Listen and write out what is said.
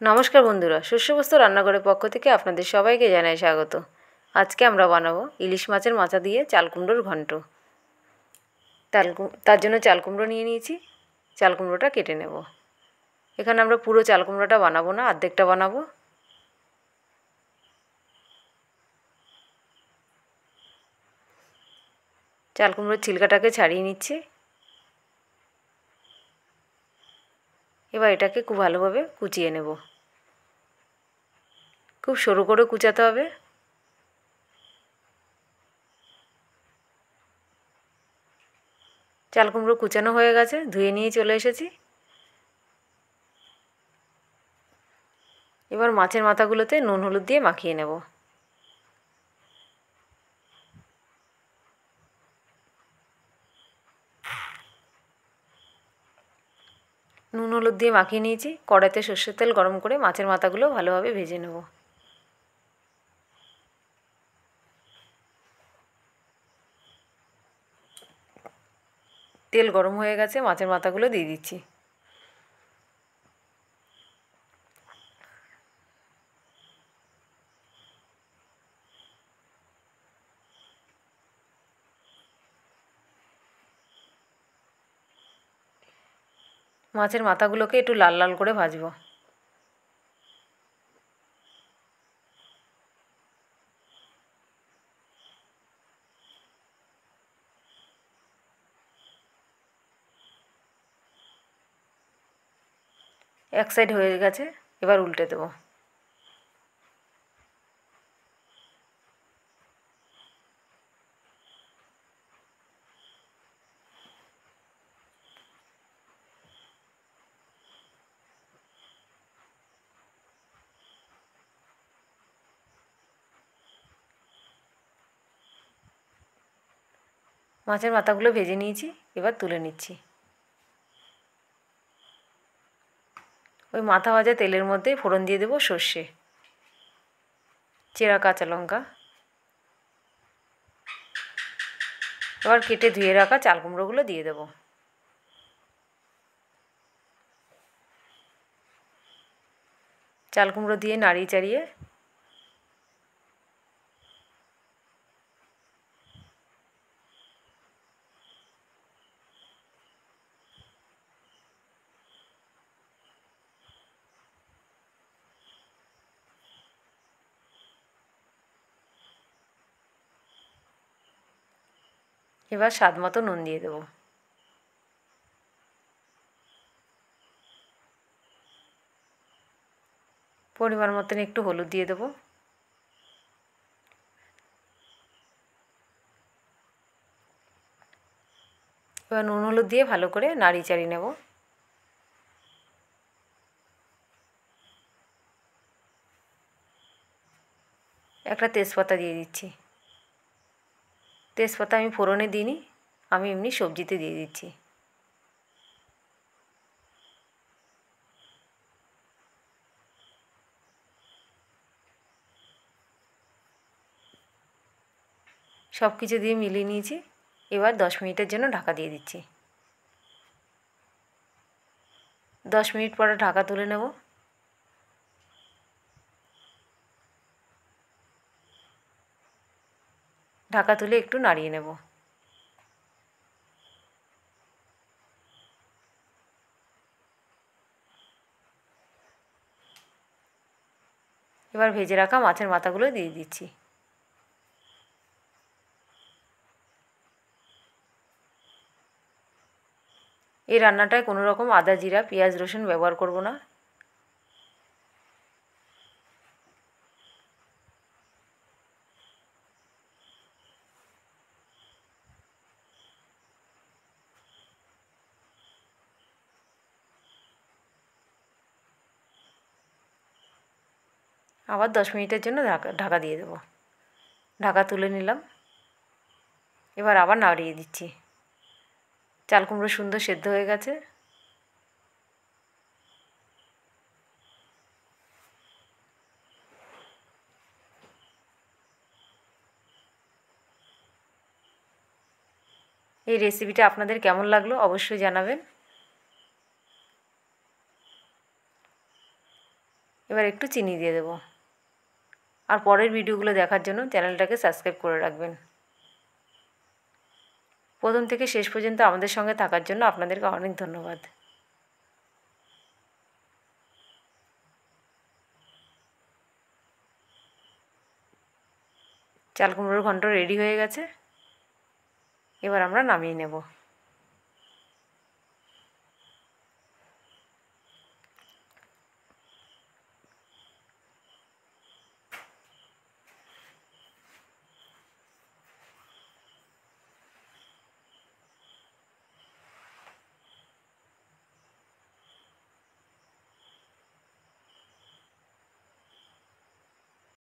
নমস্কার বন্ধুরা, শস্যবস্তু রান্নাঘরের পক্ষ থেকে আপনাদের সবাইকে জানাই স্বাগত। আজকে আমরা বানাবো ইলিশ মাছের মাথা দিয়ে চাল কুমড়োর ঘন্ট। তার জন্য চাল কুমড়ো নিয়ে নিয়েছি। চাল কুমড়োটা কেটে নেব। এখানে আমরা পুরো চাল কুমড়োটা বানাবো না, অর্ধেকটা বানাবো। চাল কুমড়োর ছিলকাটাকে ছাড়িয়ে নিচ্ছি। এবার এটাকে খুব ভালোভাবে কুচিয়ে নেব। খুব সরু করে কুচাতে হবে। চাল কুমড়ো কুচানো হয়ে গেছে, ধুয়ে নিয়ে চলে এসেছি। এবার মাছের মাথাগুলোতে নুন হলুদ দিয়ে মাখিয়ে নেব। নুন হলুদ দিয়ে মাখিয়ে নিয়েছি। কড়াইতে সর্ষের তেল গরম করে মাছের মাথাগুলো ভালোভাবে ভেজে নেব। তেল গরম হয়ে গেছে, মাছের মাথাগুলো দিয়ে দিচ্ছি। মাছের মাথাগুলোকে একটু লাল লাল করে ভাজবো। এক সাইড হয়ে গেছে, এবার উল্টে দেবো। মাছের মাথাগুলো ভেজে নিয়েছি, এবার তুলে নিচ্ছি। ওই মাথা ভাজা তেলের মধ্যে ফোড়ন দিয়ে দেবো সর্ষে, চেরা কাঁচা লঙ্কা। এবার কেটে ধুয়ে রাখা চাল কুমড়োগুলো দিয়ে দেবো। চাল কুমড়ো দিয়ে নাড়িয়ে চাড়িয়ে এবার স্বাদ মতো নুন দিয়ে দেবো। পরিমাণ মতন একটু হলুদ দিয়ে দেবো। এবার নুন হলুদ দিয়ে ভালো করে নাড়িয়ে চাড়িয়ে নেব। একটা তেজপাতা দিয়ে দিচ্ছি। তেজপাতা আমি ফোড়নে দিইনি, আমি এমনি সবজিতে দিয়ে দিচ্ছি। সব কিছু দিয়ে মিলিয়ে নিয়েছি। এবার 10 মিনিটের জন্য ঢাকা দিয়ে দিচ্ছি। 10 মিনিট পরে ঢাকা তুলে নেব। ঢাকা তুলে একটু নাড়িয়ে নেব। এবার ভেজে রাখা মাছের মাথাগুলো দিয়ে দিচ্ছি। এই রান্নাটায় কোনো রকম আদা জিরা পেঁয়াজ রসুন ব্যবহার করব না। আবার 10 মিনিটের জন্য ঢাকা দিয়ে দেবো। ঢাকা তুলে নিলাম। এবার আবার নাড়িয়ে দিচ্ছি। চাল কুমড়ো সুন্দর সেদ্ধ হয়ে গেছে। এই রেসিপিটা আপনাদের কেমন লাগলো অবশ্যই জানাবেন। এবার একটু চিনি দিয়ে দেবো। আর পরের ভিডিওগুলো দেখার জন্য চ্যানেলটাকে সাবস্ক্রাইব করে রাখবেন। প্রথম থেকে শেষ পর্যন্ত আমাদের সঙ্গে থাকার জন্য আপনাদেরকে অনেক ধন্যবাদ। চাল কুমড়োর ঘন্ট রেডি হয়ে গেছে। এবার আমরা নামিয়ে নেব।